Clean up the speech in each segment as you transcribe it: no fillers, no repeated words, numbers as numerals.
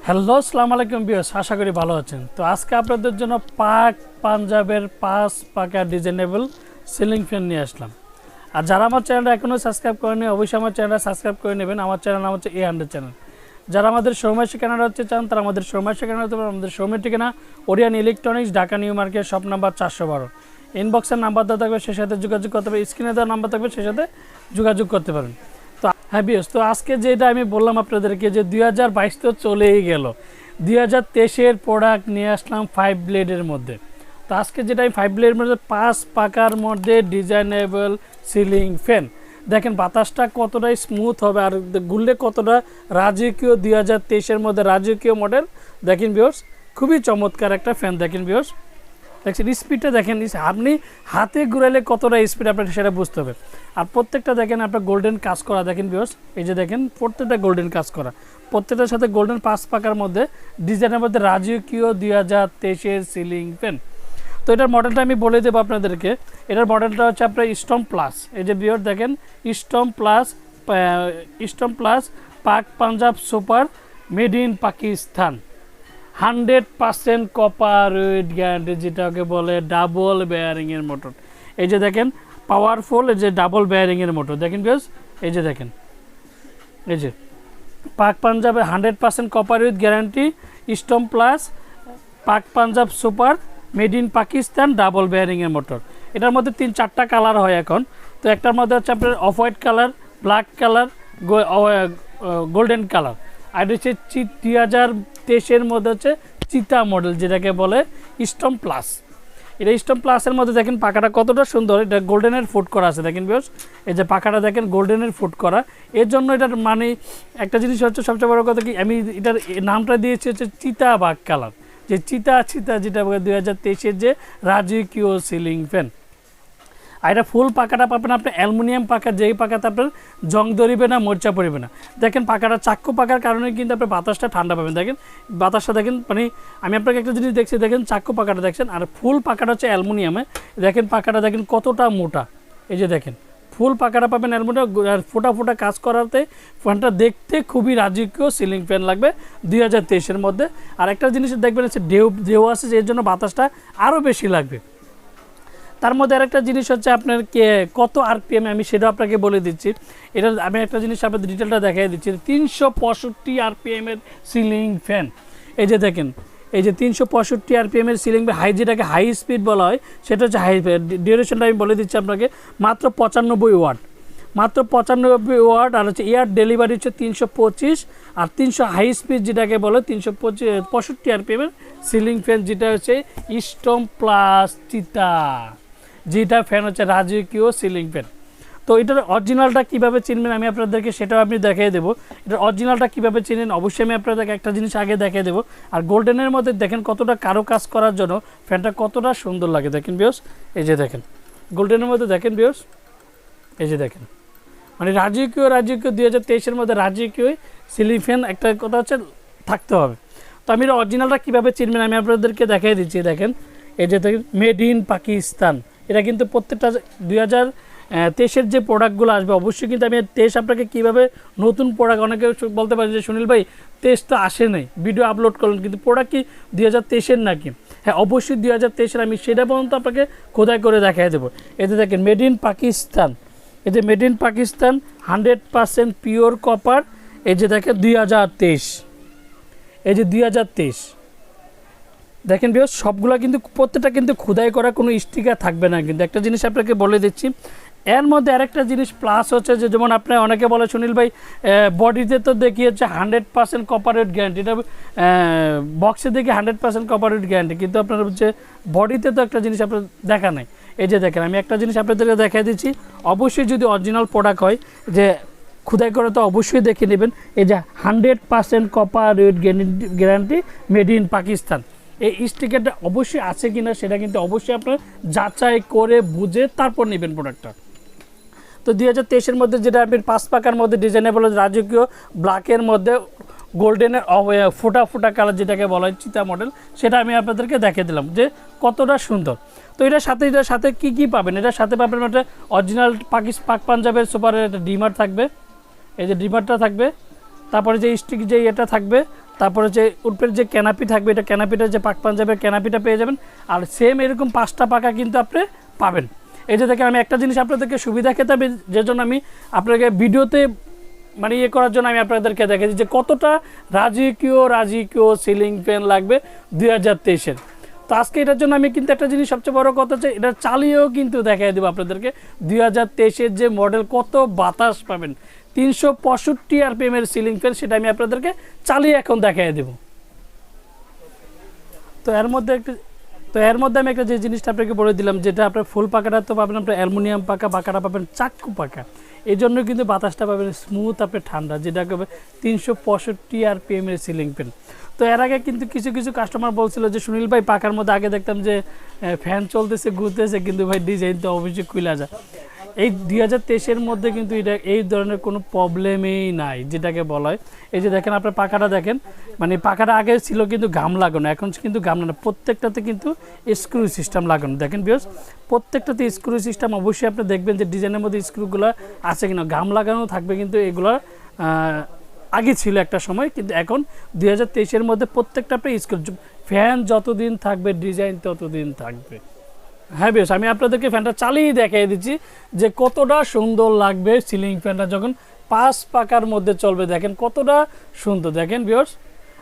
Hello আসসালামু আলাইকুম viewers, আশা করি ভালো আছেন। তো আজকে আপনাদের জন্য পাক পাঞ্জাবের 5 পাকা ডিজাইনেবল সিলিং ফ্যান নিয়ে আসলাম। আর যারা আমার চ্যানেলটা এখনও সাবস্ক্রাইব করেনি অবশ্যই আমার চ্যানেলটা সাবস্ক্রাইব করে নেবেন। আমার চ্যানেল নাম হচ্ছে A100 চ্যানেল। যারা আমাদের শোরুমের ঠিকানা হচ্ছে চান তারা আমাদের শোরুমের ঠিকানা হতে পারে। আমাদের শোরুমের ঠিকানা Orient Electronics, Dhaka New Market, shop number 412। ইনবক্সের নাম্বার দেওয়া থাকবে, সেই সাথে যোগাযোগ করতে পারবেন। স্ক্রিনে দেওয়া নাম্বার থাকবে, সেই সাথে যোগাযোগ করতে পারেন। তো হ্যাঁ ভিউয়ার্স, তো আজকে যেটা আমি বললাম আপনাদেরকে যে 2022 তো চলেই গেল, 2023-এর প্রোডাক্ট নিয়ে আসলাম 5 ব্লেডের মধ্যে। তো আজকে যেটা আমি 5 ব্লেডের মধ্যে 5 পাকার মধ্যে ডিজাইনেবল সিলিং ফ্যান। দেখেন বাতাসটা কতটা স্মুথ হবে আর ঘুরলে কতটা রাজকীয়, 2023-এর মধ্যে রাজকীয় মডেল। দেখেন ভিউয়ার্স, খুবই চমৎকার একটা ফ্যান। দেখেন ভিউয়ার্স, দেখছেন স্পিডটা দেখেন, আপনি হাতে ঘুরাইলে কতটা স্পিড আপনার সেটা বুঝতে হবে। আর প্রত্যেকটা দেখেন আপনার গোল্ডেন কাজ করা। দেখেন ভিউয়ার্স, এই যে দেখেন প্রত্যেকটা গোল্ডেন কাজ করা, প্রত্যেকটার সাথে গোল্ডেন 5 পাকার মধ্যে ডিজাইনের মধ্যে রাজকীয় 2023-এর সিলিং ফ্যান। তো এটার মডেলটা আমি বলে দেবো আপনাদেরকে। এটার মডেলটা হচ্ছে আপনার স্টম প্লাস। এই যে ভিউয়ার্স দেখেন, storm plus Pak Punjab super made in Pakistan, 100% copper with guarantee, যেটাকে বলে ডাবল বেয়ারিংয়ের মোটর। এই যে দেখেন পাওয়ারফুল, এই যে ডাবল বেয়ারিংয়ের মোটর। দেখেন বেশ, এই যে দেখেন, এই যে পাক পাঞ্জাবে 100% কপার উইথ গ্যারান্টি, স্টম plus Pak Punjab super made in Pakistan, double বেয়ারিংয়ের মোটর। এটার মধ্যে 3-4টা কালার হয় এখন। তো একটার মধ্যে হচ্ছে আপনার off white colour, black colour, golden colour. আর হচ্ছে 2023-এর মধ্যে হচ্ছে চিতা মডেল, যেটাকে বলে স্টম প্লাস। এটা স্টম প্লাসের মধ্যে দেখেন পাখাটা কতটা সুন্দর, এটা গোল্ডেনের ফুট করা আছে। দেখেন ভিউয়ার্স, এই যে পাখাটা দেখেন গোল্ডেনের ফুট করা। এর জন্য এটার মানে একটা জিনিস হচ্ছে সবচেয়ে বড় কথা কি, আমি এটার নামটা দিয়েছি হচ্ছে চিতা বাঘ কালার, যে চিতা যেটা 2023-এর যে রাজকীয় সিলিং ফ্যান। আর এটা ফুল পাকাটা পাবেন আপনি অ্যালুমিনিয়াম পাকা, যেই পাকাতে আপনার জং ধরিবে না, মোর্চা পড়বে না। দেখেন পাকাটা চাক্কু পাকার কারণে কিন্তু আপনি বাতাসটা ঠান্ডা পাবেন। দেখেন বাতাসটা দেখেন, মানে আমি আপনাকে একটা জিনিস দেখছি, দেখেন চাক্কু পাকাটা দেখছেন, আর ফুল পাকাটা হচ্ছে অ্যালুমিনিয়ামে। দেখেন পাকাটা দেখেন কতটা মোটা। এই যে দেখেন ফুল পাকাটা পাবেন অ্যালুমিনিয়াম, আর ফোটা কাজ করাতে ফ্যানটা দেখতে খুবই রাজকীয় সিলিং ফ্যান লাগবে 2023-এর মধ্যে। আর একটা জিনিস দেখবেন হচ্ছে ঢেউ আছে, এর জন্য বাতাসটা আরও বেশি লাগবে। তার মধ্যে আরেকটা জিনিস হচ্ছে আপনার কত RPM, আমি সেটা আপনাকে বলে দিচ্ছি। এটা আমি একটা জিনিস আপনাদের ডিটেলটা দেখাই দিচ্ছি। 365 RPM এর সিলিং ফ্যান। এই যে দেখেন, এই যে 365 RPM এর সিলিং ফ্যান, যেটাকে হাই স্পিড বলা হয়, সেটা হচ্ছে হাই ডিউরেশনটা আমি বলে দিচ্ছি আপনাকে, মাত্র 95 ওয়াট, মাত্র 95 ওয়াট। আর হচ্ছে এয়ার ডেলিভারি হচ্ছে 325, আর 300 হাই স্পিড যেটাকে বলে 365 RPM এর সিলিং ফ্যান, যেটা হচ্ছে স্টম প্লাস চিতা, যেটা ফ্যান হচ্ছে রাজকীয় সিলিং ফ্যান। তো এটার অরিজিনালটা কীভাবে চিনবেন আমি আপনাদেরকে সেটাও আপনি দেখিয়ে দেবো। এটার অরিজিনালটা কীভাবে চিনেন অবশ্যই আমি আপনাদেরকে একটা জিনিস আগে দেখিয়ে দেবো। আর গোল্ডেনের মধ্যে দেখেন কতটা কারো কাজ করার জন্য ফ্যানটা কতটা সুন্দর লাগে। দেখেন বিয়স, এই যে দেখেন গোল্ডেনের মধ্যে দেখেন বিয়স, এই যে দেখেন, মানে রাজকীয় 2023-এর মধ্যে রাজকীয় সিলিং ফ্যান একটা কথা হচ্ছে থাকতে হবে। তো আমি অরিজিনালটা কীভাবে চিনবেন আমি আপনাদেরকে দেখিয়ে দিচ্ছি। দেখেন এই যে দেখেন মেড ইন পাকিস্তান। এটা কিন্তু প্রত্যেকটা 2023-এর যে প্রোডাক্টগুলো আসবে অবশ্যই কিন্তু আমি টেস্ট আপনাকে কীভাবে নতুন প্রোডাক্ট, অনেকে বলতে পারেন যে সুনীল ভাই টেস্ট তো আসে নাই, ভিডিও আপলোড করলেন কিন্তু প্রোডাক্ট কি 2023-এর নাকি? হ্যাঁ অবশ্যই 2023-এর, আমি সেটা পর্যন্ত আপনাকে খোদাই করে দেখাই দেবো। এতে দেখেন মেড ইন পাকিস্তান, এই যে made in Pakistan 100% pure copper. এই যে দেখেন 2023, এই যে 2023 দেখেন বিয়স, সবগুলো কিন্তু প্রত্যেকটা কিন্তু খোদাই করা, কোনো স্টিকার থাকবে না। কিন্তু একটা জিনিস আপনাকে বলে দিচ্ছি, এর মধ্যে আরেকটা জিনিস প্লাস হচ্ছে যে যেমন আপনার অনেকে বলে সুনীল ভাই বডিতে তো দেখিয়েছে 100% কপারেট গ্যারান্টি, এটা বক্সে দেখি 100% কপারেট গ্যারান্টি, কিন্তু আপনার হচ্ছে বডিতে তো একটা জিনিস আপনার দেখা নাই। এই যে দেখেন আমি একটা জিনিস আপনাদেরকে দেখাই দিচ্ছি, অবশ্যই যদি অরিজিনাল প্রোডাক্ট হয় যে খুদাই করে তো অবশ্যই দেখে নেবেন। এই যে 100% cooperate guarantee made in Pakistan, এই স্টিকারটা অবশ্যই আছে কিনা সেটা কিন্তু অবশ্যই আপনার যাচাই করে বুঝে তারপর নেবেন প্রোডাক্টটা। তো 2023-এর মধ্যে যেটা আপনি 5 পাকার মধ্যে ডিজাইনেবল রাজকীয় ব্ল্যাকের মধ্যে গোল্ডেনের ফোটা কালার যেটাকে বলা হয় চিতা মডেল, সেটা আমি আপনাদেরকে দেখিয়ে দিলাম যে কতটা সুন্দর। তো এটার সাথে কি পাবেন, এটার সাথে পাবেন একটা অরিজিনাল পাক পাঞ্জাবের সুপারের একটা ডিমার থাকবে, এই যে ডিমারটা থাকবে, তারপরে যে স্টিক যে এটা থাকবে, তারপরে যে উপরের যে ক্যানাপি থাকবে, এটা ক্যানাপিটা যে পাক পাঞ্জাবের ক্যানাপিটা পেয়ে যাবেন। আর সেম এরকম 5টা পাখা কিন্তু আপনি পাবেন। এই যে দেখেন, আমি একটা জিনিস আপনাদেরকে সুবিধা খেতে হবে, যে জন্য আমি আপনাকে ভিডিওতে মানে ইয়ে করার জন্য আমি আপনাদেরকে দেখেছি যে কতটা রাজকীয় সিলিং ফ্যান লাগবে 2023-এর। তো আজকে এটার জন্য আমি কিন্তু একটা জিনিস সবচেয়ে বড় কথা হচ্ছে, এটা চালিয়েও কিন্তু দেখাই দেবো আপনাদেরকে 2023-এর যে মডেল কত বাতাস পাবেন। 365 RPM-এর সিলিং ফ্যান, সেটা আমি আপনাদেরকে চালিয়ে এখন দেখাই দেবো। তো এর মধ্যে আমি একটা যে জিনিসটা আপনাকে বলে দিলাম, যেটা আপনার ফুল পাকাটা তো পাবেন আপনার অ্যালুমিনিয়াম পাকা, বাঁকাটা পাবেন চাক্কু পাকা। এই জন্য কিন্তু বাতাসটা পাবেন স্মুথ, আপনার ঠান্ডা, যেটা হবে 365 RPM-এর সিলিং ফ্যান। তো এর আগে কিন্তু কিছু কাস্টমার বলছিল যে সুনীল ভাই, পাকার মধ্যে আগে দেখতাম যে ফ্যান চলতেছে ঘুরতেছে, কিন্তু ভাই ডিজাইন তো অবশ্যই খুলে যায়। এই 2023-এর মধ্যে কিন্তু এটা এই ধরনের কোনো প্রবলেমই নাই, যেটাকে বলা হয়। এই যে দেখেন আপনার পাখাটা দেখেন, মানে পাখাটা আগে ছিল কিন্তু ঘাম লাগানো, এখন কিন্তু ঘাম লাগানো, প্রত্যেকটাতে কিন্তু স্ক্রু সিস্টেম লাগানো। দেখেন বিকজ প্রত্যেকটাতে স্ক্রু সিস্টেম, অবশ্যই আপনি দেখবেন যে ডিজাইনের মধ্যে স্ক্রুগুলো আছে কিনা, ঘাম লাগানো থাকবে, কিন্তু এগুলো আগে ছিল একটা সময়, কিন্তু এখন 2023-এর মধ্যে প্রত্যেকটা আপনি স্ক্রু, ফ্যান যতদিন থাকবে ডিজাইন ততদিন থাকবে। হ্যাঁ বেশ, আমি আপনাদেরকে ফ্যানটা চালিয়ে দেখিয়ে দিচ্ছি যে কতটা সুন্দর লাগবে সিলিং ফ্যানটা যখন 5 পাকার মধ্যে চলবে। দেখেন কতটা সুন্দর, দেখেন ভিউয়ার্স।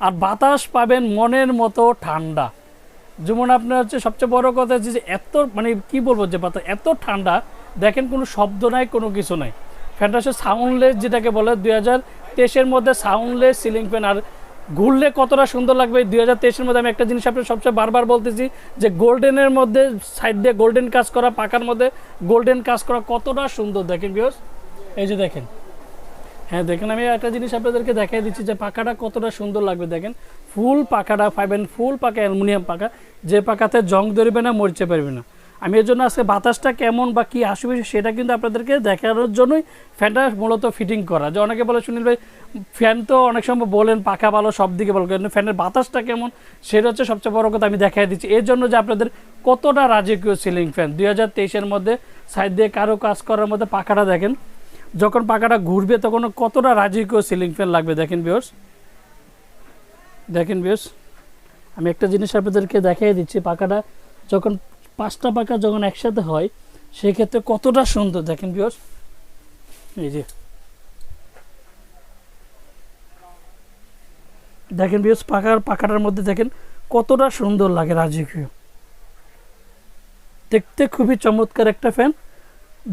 আর বাতাস পাবেন মনের মতো ঠান্ডা। যেমন আপনার হচ্ছে সবচেয়ে বড় কথা হচ্ছে যে এত মানে কি বলবো, যে বাতাস এত ঠান্ডা, দেখেন কোনো শব্দ নাই, কোনো কিছু নাই। ফ্যানটা হচ্ছে সাউন্ডলেস, যেটাকে বলে 2023-এর মধ্যে সাউন্ডলেস সিলিং ফ্যান। আর ঘুরলে কতটা সুন্দর লাগবে 2023-এর মধ্যে। আমি একটা জিনিস আপনার সবচেয়ে বারবার বলতেছি যে গোল্ডেনের মধ্যে সাইড দিয়ে গোল্ডেন কাজ করা, পাকার মধ্যে গোল্ডেন কাজ করা, কতটা সুন্দর দেখেন ভিউয়ার্স। এই যে দেখেন, হ্যাঁ দেখেন, আমি একটা জিনিস আপনাদেরকে দেখাই দিচ্ছি যে পাকাটা কতটা সুন্দর লাগবে। দেখেন ফুল পাকাটা পাবেন, ফুল পাকা অ্যালুমিনিয়াম পাকা, যে পাকাতে জং ধরবে না, মরচে পারবে না। আমি এর জন্য আজকে বাতাসটা কেমন বা কী আসবে সেটা কিন্তু আপনাদেরকে দেখানোর জন্যই ফ্যানটা মূলত ফিটিং করা। যে অনেকে বলে সুনীল ভাই, ফ্যান তো অনেক সময় বলেন পাখা ভালো, সব দিকে ভালো, কিন্তু ফ্যানের বাতাসটা কেমন সেটা হচ্ছে সবচেয়ে বড় কথা। আমি দেখাই দিচ্ছি এর জন্য যে আপনাদের কতটা রাজকীয় সিলিং ফ্যান 2023-এর মধ্যে সাইড দিয়ে কারো কাজ করার মধ্যে পাখাটা দেখেন, যখন পাখাটা ঘুরবে তখন কতটা রাজকীয় সিলিং ফ্যান লাগবে। দেখেন ভিউয়ার্স, আমি একটা জিনিস আপনাদেরকে দেখাই দিচ্ছি, পাখাটা যখন 5টা পাখা যখন একসাথে হয় সেক্ষেত্রে কতটা সুন্দর। দেখেন ভিউয়ার্স, এই যে দেখেন ভিউয়ার্স, পাখাটার মধ্যে দেখেন কতটা সুন্দর লাগে, রাজকীয়, দেখতে খুবই চমৎকার একটা ফ্যান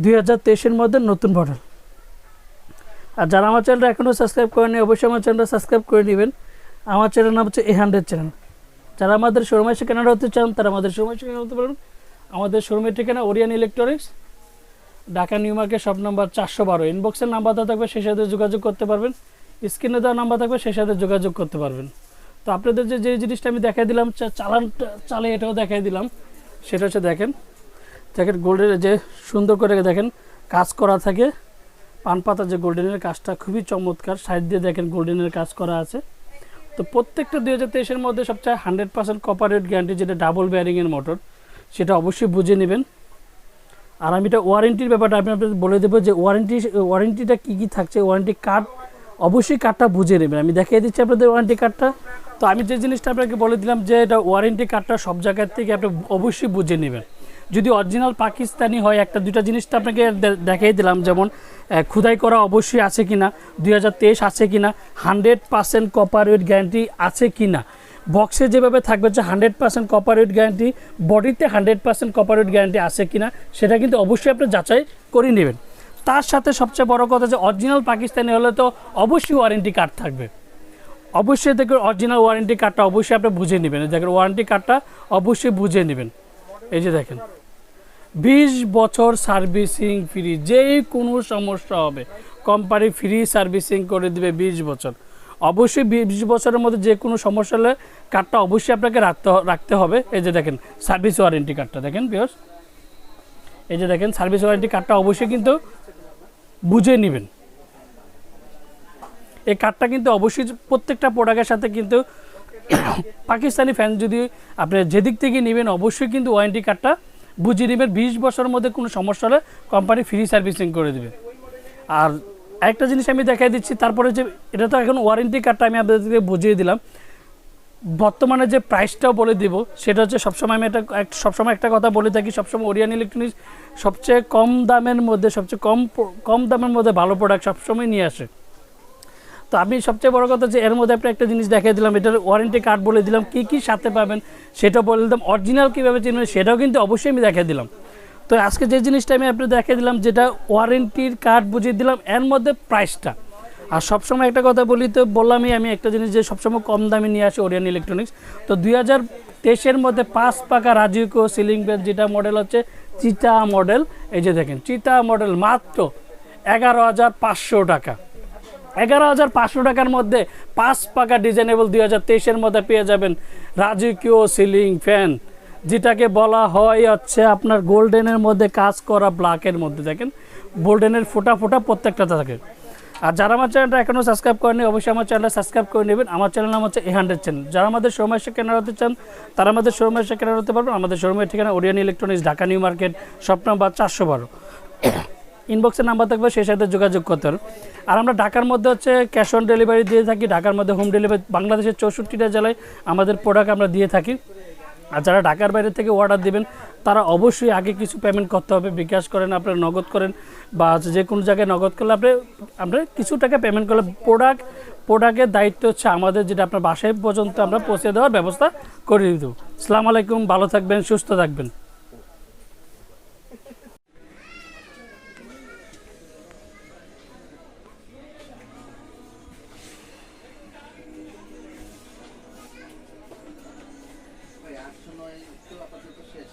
2023-এর মধ্যে নতুন মডেল। আর যারা আমার চ্যানেলটা এখনও সাবস্ক্রাইব করেনি, অবশ্যই আমার চ্যানেলটা সাবস্ক্রাইব করে নেবেন। আমার চ্যানেল নাম হচ্ছে A100 চ্যানেল। যারা আমাদের শোরুমে এসে কেনাটা হতে চান তারা আমাদের শোরুমে এসে কেনা হতে পারেন। আমাদের শোরুমের ঠিকানা Orient Electronics, Dhaka New Market, shop number 412। ইনবক্সের নাম্বার দেওয়া থাকবে, সেই সাথে যোগাযোগ করতে পারবেন। স্ক্রিনে দেওয়া নাম্বার থাকবে, সেই সাথে যোগাযোগ করতে পারবেন। তো আপনাদের যে জিনিসটা আমি দেখাই দিলাম, চালে এটাও দেখাই দিলাম, সেটা হচ্ছে দেখেন গোল্ডের যে সুন্দর করে দেখেন কাজ করা থাকে, পান পাতা যে গোল্ডেনের কাজটা খুবই চমৎকার, সাইড দিয়ে দেখেন গোল্ডেনের কাজ করা আছে। তো প্রত্যেকটা 2023-এর মধ্যে সবচেয়ে 100% কপার রেট গ্যারান্টি, যেটা ডাবল বেয়ারিংয়ের মোটর, সেটা অবশ্যই বুঝে নেবেন। আর আমি এটা ওয়ারেন্টির ব্যাপারটা আমি আপনাদের বলে দেবো যে ওয়ারেন্টিটা কী থাকছে, ওয়ারেন্টি কার্ড অবশ্যই কার্ডটা বুঝে নেবেন। আমি দেখিয়ে দিচ্ছি আপনাদের ওয়ারেন্টি কার্ডটা। তো আমি যে জিনিসটা আপনাকে বলে দিলাম যে এটা ওয়ারেন্টি কার্ডটা সব জায়গার থেকে আপনি অবশ্যই বুঝে নেবেন। যদি অরিজিনাল পাকিস্তানি হয়, একটা দুইটা জিনিসটা আপনাকে দেখিয়ে দিলাম, যেমন খুদাই করা অবশ্যই আছে কিনা, 2023 আছে কিনা, 100% কপার ওয়েট গ্যারান্টি আছে কিনা, বক্সে যেভাবে থাকবে যে 100% কপার ওয়েট গ্যারান্টি, বডিতে 100% কপার ওয়েট গ্যারান্টি আছে কিনা, সেটা কিন্তু অবশ্যই আপনি যাচাই করে নেবেন। তার সাথে সবচেয়ে বড় কথা যে অরিজিনাল পাকিস্তানি হলে তো অবশ্যই ওয়ারেন্টি কার্ড থাকবে। অবশ্যই দেখবেন অরিজিনাল ওয়ারেন্টি কার্ডটা অবশ্যই আপনি বুঝে নেবেন। দেখেন ওয়ারেন্টি কার্ডটা অবশ্যই বুঝে নেবেন। এই যে দেখেন 20 বছর সার্ভিসিং ফ্রি, যেই কোনো সমস্যা হবে কোম্পানি ফ্রি সার্ভিসিং করে দিবে 20 বছর। অবশ্যই 20 বছরের মধ্যে যে কোনো সমস্যা হলে কার্ডটা অবশ্যই আপনাকে রাখতে হবে। এই যে দেখেন সার্ভিস ওয়ারেন্টি কার্ডটা দেখেন ভিউয়ার্স, এই যে দেখেন সার্ভিস ওয়ারেন্টি কার্ডটা অবশ্যই কিন্তু বুঝে নেবেন। এই কার্ডটা কিন্তু অবশ্যই প্রত্যেকটা প্রোডাক্টের সাথে কিন্তু পাকিস্তানি ফ্যান যদি আপনি যেদিক থেকে নেবেন অবশ্যই কিন্তু ওয়ারেন্টি কার্ডটা বুঝিয়ে নেবেন। 20 বছরের মধ্যে কোনো সমস্যা হলে কোম্পানি ফ্রি সার্ভিসিং করে দেবে। আর আরেকটা জিনিস আমি দেখাই দিচ্ছি, তারপরে যে এটা তো এখন ওয়ারেন্টি কার্ডটা আমি আপনাদেরকে বুঝিয়ে দিলাম। বর্তমানে যে প্রাইসটাও বলে দিব সেটা হচ্ছে সবসময় আমি সবসময় একটা কথা বলে থাকি, সবসময় ওরিয়ন ইলেকট্রনিক্স সবচেয়ে কম দামের মধ্যে সবচেয়ে কম দামের মধ্যে ভালো প্রোডাক্ট সবসময় নিয়ে আসে। তো আমি সবচেয়ে বড় কথা যে এর মধ্যে আপনি একটা জিনিস দেখিয়ে দিলাম, এটার ওয়ারেন্টি কার্ড বলে দিলাম, কী কী সাথে পাবেন সেটাও বলে দিলাম, অরিজিনাল কীভাবে চিনবেন সেটাও কিন্তু অবশ্যই আমি দেখিয়ে দিলাম। তো আজকে যে জিনিসটা আমি আপনি দেখিয়ে দিলাম, যেটা ওয়ারেন্টির কার্ড বুঝিয়ে দিলাম, এর মধ্যে প্রাইসটা। আর সবসময় একটা কথা বলি, তো বললামই আমি একটা জিনিস যে সবসময় কম দামে নিয়ে আসি ওরিয়ন ইলেকট্রনিক্স। তো 2023-এর মধ্যে 5 পাকা রাজুকো সিলিং ফ্যান, যেটা মডেল হচ্ছে চিতা মডেল, এই যে দেখেন চিতা মডেল মাত্র 11,500 টাকা। 11,500 টাকার মধ্যে 5 পাকা ডিজাইনেবল 2023-এর মধ্যে পেয়ে যাবেন রাজুকো সিলিং ফ্যান, যেটাকে বলা হয় হচ্ছে আপনার গোল্ডেনের মধ্যে কাজ করা, ব্ল্যাকের মধ্যে দেখেন গোল্ডেনের ফোটা ফোটা প্রত্যেকটা থাকে। আর যারা আমার চ্যানেলটা এখনও সাবস্ক্রাইব করেনি অবশ্যই আমার চ্যানেলটা সাবস্ক্রাইব করে নেবেন। আমার চ্যানেল নাম হচ্ছে A100 চ্যানেল। যারা আমাদের শোরুমে এসে কেনার হতে চান তারা আমাদের শোরুমে এসে কেনার হতে পারবেন। আমাদের শোরুমের ঠিকানা Orion electronics, Dhaka New Market, shop number 412। ইনবক্সের নাম্বার থাকবে, সেই সাথে যোগাযোগ করতে হবে। আর আমরা ঢাকার মধ্যে হচ্ছে ক্যাশ অন ডেলিভারি দিয়ে থাকি, ঢাকার মধ্যে হোম ডেলিভারি, বাংলাদেশের 64টা জেলায় আমাদের প্রোডাক্ট আমরা দিয়ে থাকি। আর যারা ঢাকার বাইরে থেকে অর্ডার দেবেন তারা অবশ্যই আগে কিছু পেমেন্ট করতে হবে, বিকাশ করেন, আপনারা নগদ করেন, বা যে কোনো জায়গায় নগদ করলে আপনি কিছু টাকা পেমেন্ট করলে প্রোডাক্টের দায়িত্ব হচ্ছে আমাদের, যেটা আপনার বাসায় পর্যন্ত আমরা পৌঁছে দেওয়ার ব্যবস্থা করে দেব। আসসালামু আলাইকুম, ভালো থাকবেন, সুস্থ থাকবেন। আপাতত শেষ।